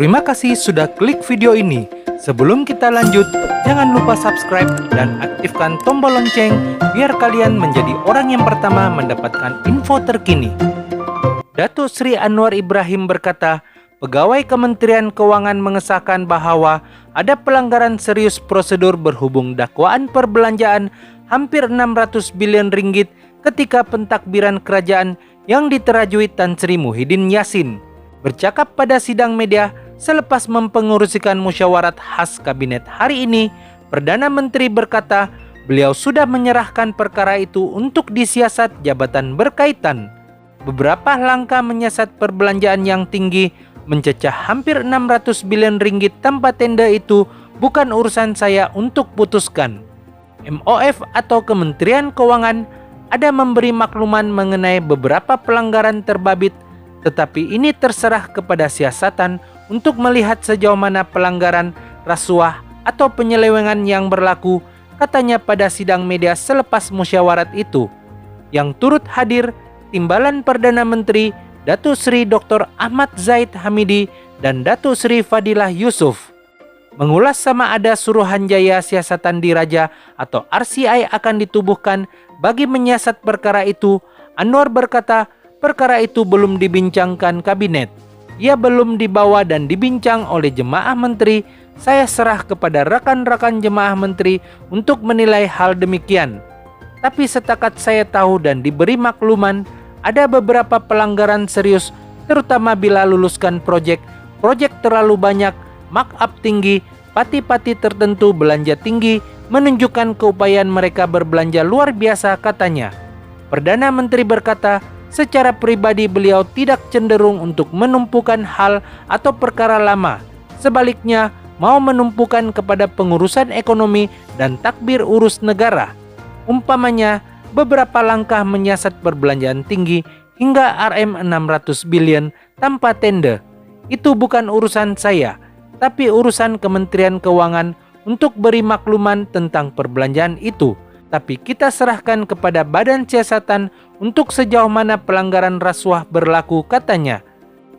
Terima kasih sudah klik video ini. Sebelum kita lanjut, jangan lupa subscribe dan aktifkan tombol lonceng biar kalian menjadi orang yang pertama mendapatkan info terkini. Datuk Sri Anwar Ibrahim berkata, pegawai Kementerian Keuangan mengesahkan bahwa ada pelanggaran serius prosedur berhubung dakwaan perbelanjaan hampir 600 bilion ringgit ketika pentakbiran kerajaan yang diterajui Tan Sri Muhyiddin Yassin. Bercakap pada sidang media selepas mempengurusikan musyawarat khas kabinet hari ini, Perdana Menteri berkata beliau sudah menyerahkan perkara itu untuk disiasat jabatan berkaitan. Beberapa langkah menyiasat perbelanjaan yang tinggi mencecah hampir 600 bilion ringgit tanpa tenda itu bukan urusan saya untuk putuskan. MOF atau Kementerian Keuangan ada memberi makluman mengenai beberapa pelanggaran terbabit, tetapi ini terserah kepada siasatan untuk melihat sejauh mana pelanggaran, rasuah, atau penyelewengan yang berlaku, katanya pada sidang media selepas musyawarat itu. Yang turut hadir, Timbalan Perdana Menteri Datuk Seri Dr. Ahmad Zahid Hamidi dan Datuk Seri Fadilah Yusof. Mengulas sama ada Suruhanjaya Siasatan Diraja atau RCI akan ditubuhkan bagi menyiasat perkara itu, Anwar berkata perkara itu belum dibincangkan kabinet. Ia belum dibawa dan dibincang oleh jemaah menteri. Saya serah kepada rekan-rekan jemaah menteri untuk menilai hal demikian. Tapi setakat saya tahu dan diberi makluman, ada beberapa pelanggaran serius, terutama bila luluskan proyek terlalu banyak, markup tinggi, pati-pati tertentu belanja tinggi, menunjukkan keupayaan mereka berbelanja luar biasa, katanya. Perdana Menteri berkata, secara pribadi beliau tidak cenderung untuk menumpukan hal atau perkara lama. Sebaliknya, mau menumpukan kepada pengurusan ekonomi dan takbir urus negara. Umpamanya, beberapa langkah menyiasat perbelanjaan tinggi hingga Rm600 bilion tanpa tender. Itu bukan urusan saya, tapi urusan Kementerian Keuangan untuk beri makluman tentang perbelanjaan itu. Tapi kita serahkan kepada Badan Siasatan untuk sejauh mana pelanggaran rasuah berlaku, katanya.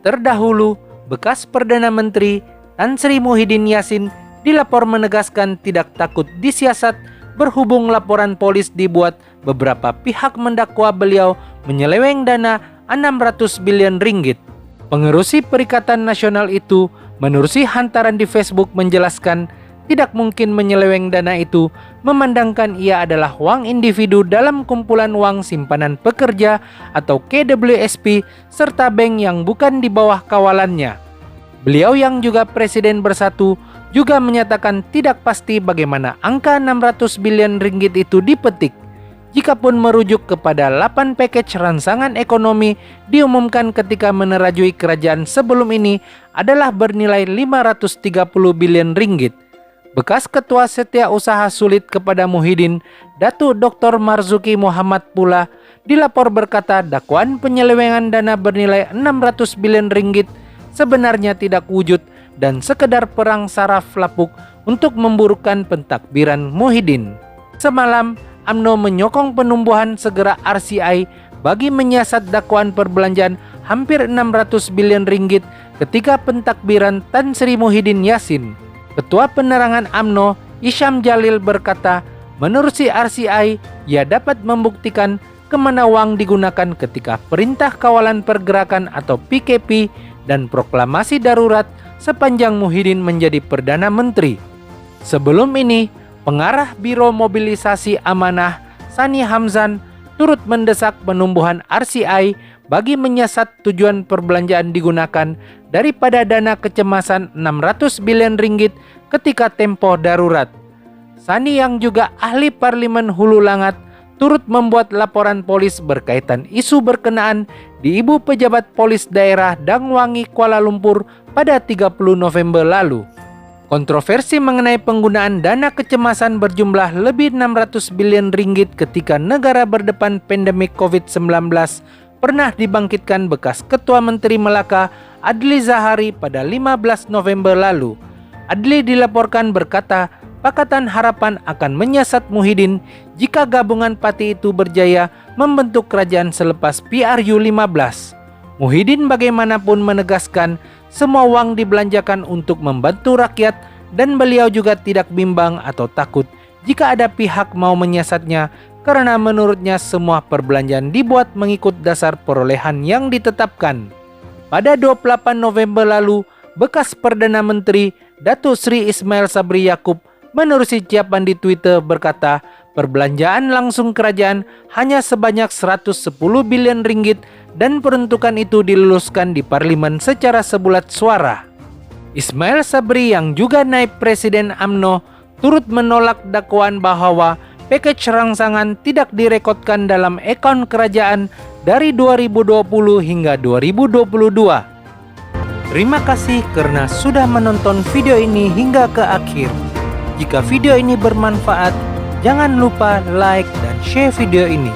Terdahulu, bekas Perdana Menteri Tan Sri Muhyiddin Yassin dilapor menegaskan tidak takut disiasat berhubung laporan polis dibuat beberapa pihak mendakwa beliau menyeleweng dana 600 bilion ringgit. Pengerusi Perikatan Nasional itu menerusi hantaran di Facebook menjelaskan tidak mungkin menyeleweng dana itu, memandangkan ia adalah wang individu dalam kumpulan wang simpanan pekerja atau KWSP serta bank yang bukan di bawah kawalannya. Beliau yang juga Presiden Bersatu juga menyatakan tidak pasti bagaimana angka 600 bilion ringgit itu dipetik. Jikapun merujuk kepada 8 package ransangan ekonomi diumumkan ketika menerajui kerajaan sebelum ini adalah bernilai 530 bilion ringgit. Bekas Ketua Setiausaha Sulit kepada Muhyiddin, Datuk Dr. Marzuki Muhammad pula dilapor berkata dakwaan penyelewengan dana bernilai 600 bilion ringgit sebenarnya tidak wujud dan sekedar perang saraf lapuk untuk memburukkan pentakbiran Muhyiddin. Semalam, UMNO menyokong penumbuhan segera RCI bagi menyiasat dakwaan perbelanjaan hampir 600 bilion ringgit ketika pentakbiran Tan Sri Muhyiddin Yassin. Ketua Penerangan UMNO, Isyam Jalil berkata, menurut RCI, ia dapat membuktikan kemana uang digunakan ketika Perintah Kawalan Pergerakan atau PKP dan proklamasi darurat sepanjang Muhyiddin menjadi Perdana Menteri. Sebelum ini, pengarah Biro Mobilisasi Amanah, Sani Hamzan, turut mendesak penumbuhan RCI bagi menyiasat tujuan perbelanjaan digunakan daripada dana kecemasan 600 bilion ringgit ketika tempo darurat. Sani yang juga ahli Parlimen Hulu Langat turut membuat laporan polis berkaitan isu berkenaan di Ibu Pejabat Polis Daerah Dangwangi Kuala Lumpur pada 30 November lalu. Kontroversi mengenai penggunaan dana kecemasan berjumlah lebih 600 bilion ringgit ketika negara berdepan pandemik COVID-19 pernah dibangkitkan bekas Ketua Menteri Melaka Adli Zahari pada 15 November lalu. Adli dilaporkan berkata, Pakatan Harapan akan menyiasat Muhyiddin jika gabungan parti itu berjaya membentuk kerajaan selepas PRU 15. Muhyiddin bagaimanapun menegaskan semua uang dibelanjakan untuk membantu rakyat dan beliau juga tidak bimbang atau takut jika ada pihak mau menyiasatnya karena menurutnya semua perbelanjaan dibuat mengikut dasar perolehan yang ditetapkan. Pada 28 November lalu, bekas Perdana Menteri Datuk Seri Ismail Sabri Yaakob menerusi ucapan di Twitter berkata, perbelanjaan langsung kerajaan hanya sebanyak 110 bilion ringgit dan peruntukan itu diluluskan di parlimen secara sebulat suara. Ismail Sabri yang juga naib Presiden UMNO turut menolak dakwaan bahwa package rangsangan tidak direkodkan dalam akun kerajaan dari 2020 hingga 2022. Terima kasih karena sudah menonton video ini hingga ke akhir. Jika video ini bermanfaat, jangan lupa like dan share video ini.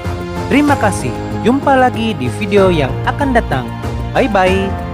Terima kasih. Jumpa lagi di video yang akan datang. Bye-bye.